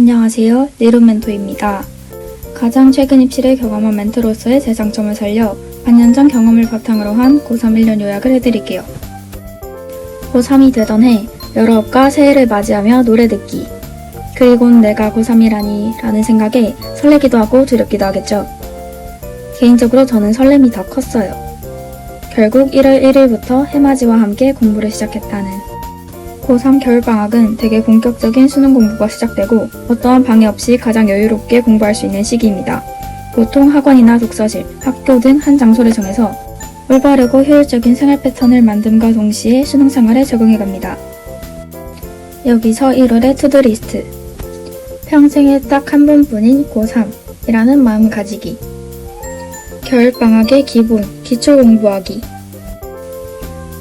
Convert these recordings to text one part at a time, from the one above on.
안녕하세요. 리룸 멘토입니다. 가장 최근 입시를 경험한 멘토로서의 제 장점을 살려 반년 전 경험을 바탕으로 한 고3 1년 요약을 해드릴게요. 고3이 되던 해 여러 업과 새해를 맞이하며 노래 듣기, 그리곤 내가 고3이라니 라는 생각에 설레기도 하고 두렵기도 하겠죠. 개인적으로 저는 설렘이 더 컸어요. 결국 1월 1일부터 해맞이와 함께 공부를 시작했다는. 고3 겨울방학은 되게 본격적인 수능 공부가 시작되고 어떠한 방해 없이 가장 여유롭게 공부할 수 있는 시기입니다. 보통 학원이나 독서실, 학교 등 한 장소를 정해서 올바르고 효율적인 생활 패턴을 만듦과 동시에 수능 생활에 적응해갑니다. 여기서 1월의 투두리스트. 평생에 딱 한 번뿐인 고3이라는 마음 가지기. 겨울방학의 기본, 기초 공부하기.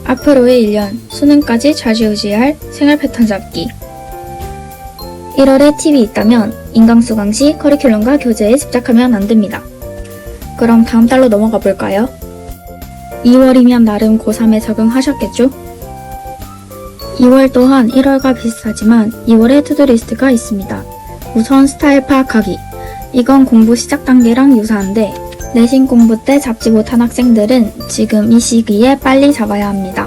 앞으로의 1년, 수능까지 좌지우지할 생활 패턴 잡기. 1월에 팁이 있다면 인강수 강시, 커리큘럼과 교재에 집착하면 안 됩니다. 그럼 다음 달로 넘어가 볼까요? 2월이면 나름 고3에 적응하셨겠죠? 2월 또한 1월과 비슷하지만 2월에 투두리스트가 있습니다. 우선 스타일 파악하기. 이건 공부 시작 단계랑 유사한데 내신 공부 때 잡지 못한 학생들은 지금 이 시기에 빨리 잡아야 합니다.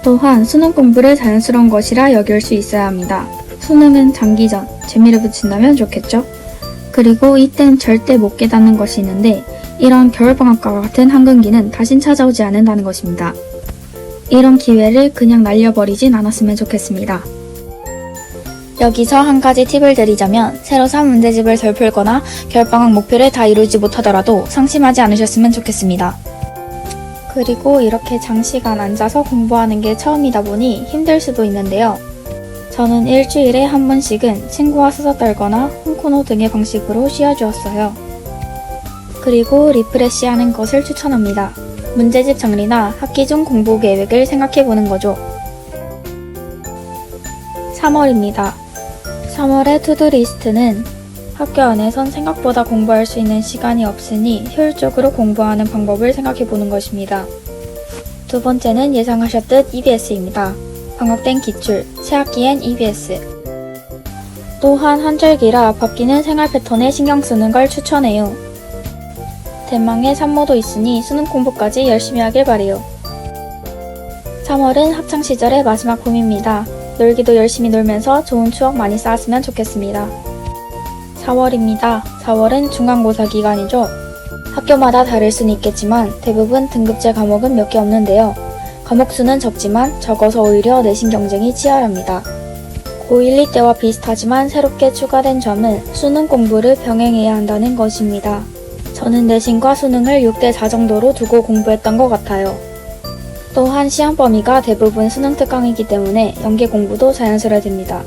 또한 수능 공부를 자연스러운 것이라 여길 수 있어야 합니다. 수능은 장기전, 재미를 붙인다면 좋겠죠? 그리고 이땐 절대 못 깨닫는 것이 있는데 이런 겨울방학과 같은 한근기는 다신 찾아오지 않는다는 것입니다. 이런 기회를 그냥 날려버리진 않았으면 좋겠습니다. 여기서 한 가지 팁을 드리자면 새로 산 문제집을 덜 풀거나 겨울방학 목표를 다 이루지 못하더라도 상심하지 않으셨으면 좋겠습니다. 그리고 이렇게 장시간 앉아서 공부하는 게 처음이다 보니 힘들 수도 있는데요. 저는 일주일에 한 번씩은 친구와 수다 떨거나 홈코노 등의 방식으로 쉬어주었어요. 그리고 리프레시하는 것을 추천합니다. 문제집 정리나 학기 중 공부 계획을 생각해보는 거죠. 3월입니다. 3월의 투두리스트는 학교 안에선 생각보다 공부할 수 있는 시간이 없으니 효율적으로 공부하는 방법을 생각해보는 것입니다. 두 번째는 예상하셨듯 EBS입니다. 방학 땐 기출, 새학기엔 EBS. 또한 한절기라 바뀌는 생활 패턴에 신경 쓰는 걸 추천해요. 대망의 산모도 있으니 수능 공부까지 열심히 하길 바래요. 3월은 학창시절의 마지막 봄입니다. 놀기도 열심히 놀면서 좋은 추억 많이 쌓았으면 좋겠습니다. 4월입니다. 4월은 중간고사 기간이죠. 학교마다 다를 수는 있겠지만 대부분 등급제 과목은 몇 개 없는데요. 과목 수는 적지만 적어서 오히려 내신 경쟁이 치열합니다. 고1, 2때와 비슷하지만 새롭게 추가된 점은 수능 공부를 병행해야 한다는 것입니다. 저는 내신과 수능을 6대4 정도로 두고 공부했던 것 같아요. 또한 시험 범위가 대부분 수능 특강이기 때문에 연계 공부도 자연스러워집니다.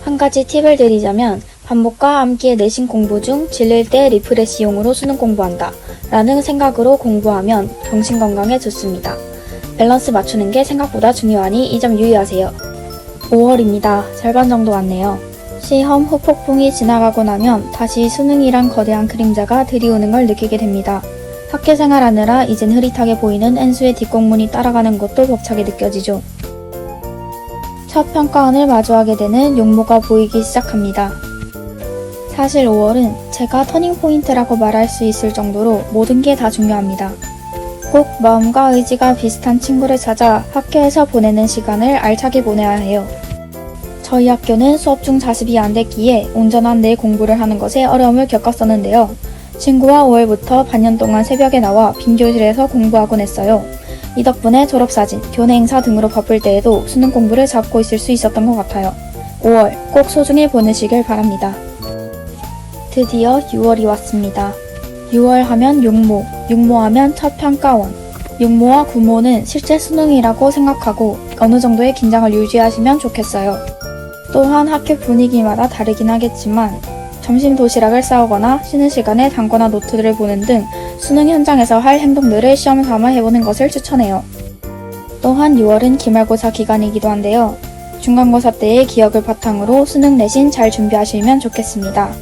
한 가지 팁을 드리자면 반복과 암기의 내신 공부 중 질릴 때 리프레시용으로 수능 공부한다 라는 생각으로 공부하면 정신건강에 좋습니다. 밸런스 맞추는 게 생각보다 중요하니 이 점 유의하세요. 5월입니다. 절반 정도 왔네요. 시험 후폭풍이 지나가고 나면 다시 수능이란 거대한 그림자가 들이오는 걸 느끼게 됩니다. 학교 생활하느라 이젠 흐릿하게 보이는 N수의 뒷공문이 따라가는 것도 벅차게 느껴지죠. 첫 평가원을 마주하게 되는 용모가 보이기 시작합니다. 사실 5월은 제가 터닝포인트라고 말할 수 있을 정도로 모든 게 다 중요합니다. 꼭 마음과 의지가 비슷한 친구를 찾아 학교에서 보내는 시간을 알차게 보내야 해요. 저희 학교는 수업 중 자습이 안 됐기에 온전한 내 공부를 하는 것에 어려움을 겪었었는데요. 친구와 5월부터 반년 동안 새벽에 나와 빈 교실에서 공부하곤 했어요. 이 덕분에 졸업사진, 교내 행사 등으로 바쁠 때에도 수능 공부를 잡고 있을 수 있었던 것 같아요. 5월 꼭 소중히 보내시길 바랍니다. 드디어 6월이 왔습니다. 6월 하면 육모, 육모하면 첫 평가원. 육모와 구모는 실제 수능이라고 생각하고 어느 정도의 긴장을 유지하시면 좋겠어요. 또한 학교 분위기마다 다르긴 하겠지만 점심 도시락을 싸오거나 쉬는 시간에 단거나 노트를 보는 등 수능 현장에서 할 행동들을 시험 삼아 해보는 것을 추천해요. 또한 6월은 기말고사 기간이기도 한데요. 중간고사 때의 기억을 바탕으로 수능 내신 잘 준비하시면 좋겠습니다.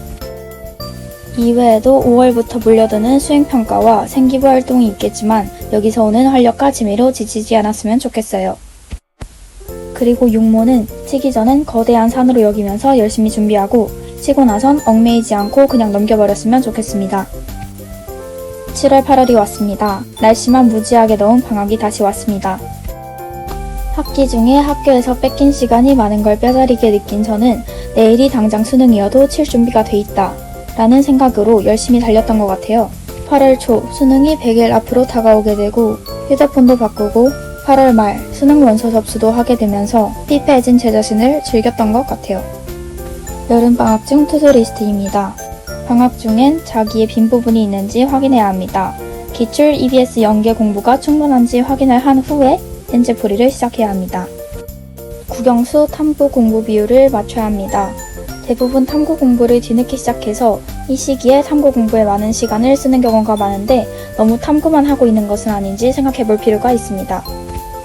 이외에도 5월부터 몰려드는 수행평가와 생기부 활동이 있겠지만 여기서 오는 활력과 재미로 지치지 않았으면 좋겠어요. 그리고 육모는 치기 전은 거대한 산으로 여기면서 열심히 준비하고 치고 나선 얽매이지 않고 그냥 넘겨버렸으면 좋겠습니다. 7월 8월이 왔습니다. 날씨만 무지하게 더운 방학이 다시 왔습니다. 학기 중에 학교에서 뺏긴 시간이 많은 걸 뼈저리게 느낀 저는 내일이 당장 수능이어도 칠 준비가 돼 있다 라는 생각으로 열심히 달렸던 것 같아요. 8월 초 수능이 100일 앞으로 다가오게 되고 휴대폰도 바꾸고 8월 말 수능 원서 접수도 하게 되면서 피폐해진 제 자신을 즐겼던 것 같아요. 여름방학 중 투두 리스트입니다. 방학 중엔 자기의 빈 부분이 있는지 확인해야 합니다. 기출 EBS 연계 공부가 충분한지 확인을 한 후에 렌즈풀이를 시작해야 합니다. 국영수 탐구 공부 비율을 맞춰야 합니다. 대부분 탐구 공부를 뒤늦게 시작해서 이 시기에 탐구 공부에 많은 시간을 쓰는 경우가 많은데 너무 탐구만 하고 있는 것은 아닌지 생각해 볼 필요가 있습니다.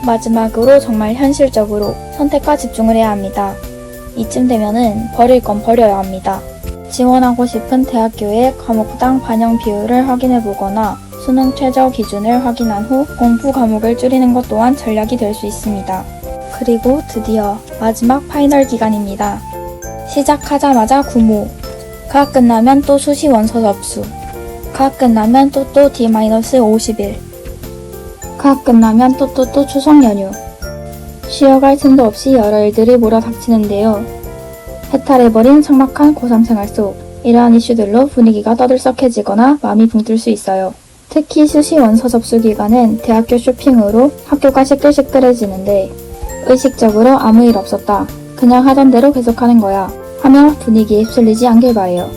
마지막으로 정말 현실적으로 선택과 집중을 해야 합니다. 이쯤 되면은 버릴 건 버려야 합니다. 지원하고 싶은 대학교의 과목당 반영 비율을 확인해 보거나 수능 최저 기준을 확인한 후 공부 과목을 줄이는 것 또한 전략이 될 수 있습니다. 그리고 드디어 마지막 파이널 기간입니다. 시작하자마자 구모, 가 끝나면 또 수시 원서 접수, 가 끝나면 또 D-50일, 가 끝나면 또 추석 연휴. 쉬어갈 틈도 없이 여러 일들이 몰아닥치는데요. 해탈해버린 삭막한 고3 생활 속 이러한 이슈들로 분위기가 떠들썩해지거나 마음이 붕 뜰 수 있어요. 특히 수시 원서 접수 기간은 대학교 쇼핑으로 학교가 시끌시끌해지는데 의식적으로 아무 일 없었다, 그냥 하던 대로 계속하는 거야 하며 분위기에 휩쓸리지 않길 바래요.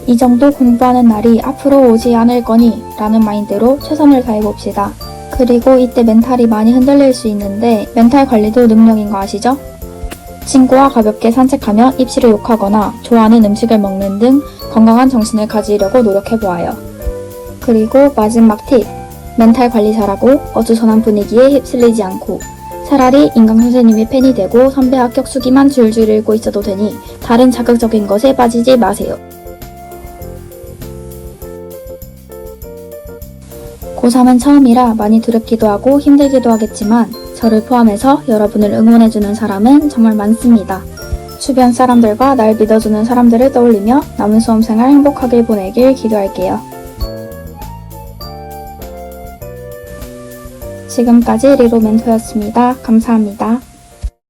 이 정도 공부하는 날이 앞으로 오지 않을 거니 라는 마인드로 최선을 다해봅시다. 그리고 이때 멘탈이 많이 흔들릴 수 있는데 멘탈 관리도 능력인 거 아시죠? 친구와 가볍게 산책하며 입시를 욕하거나 좋아하는 음식을 먹는 등 건강한 정신을 가지려고 노력해보아요. 그리고 마지막 팁, 멘탈 관리 잘하고 어수선한 분위기에 휩쓸리지 않고 차라리 인강 선생님의 팬이 되고 선배 합격 수기만 줄줄 읽고 있어도 되니 다른 자극적인 것에 빠지지 마세요. 고3은 처음이라 많이 두렵기도 하고 힘들기도 하겠지만 저를 포함해서 여러분을 응원해주는 사람은 정말 많습니다. 주변 사람들과 날 믿어주는 사람들을 떠올리며 남은 수험생활 행복하게 보내길 기도할게요. 지금까지 리로 멘토였습니다. 감사합니다.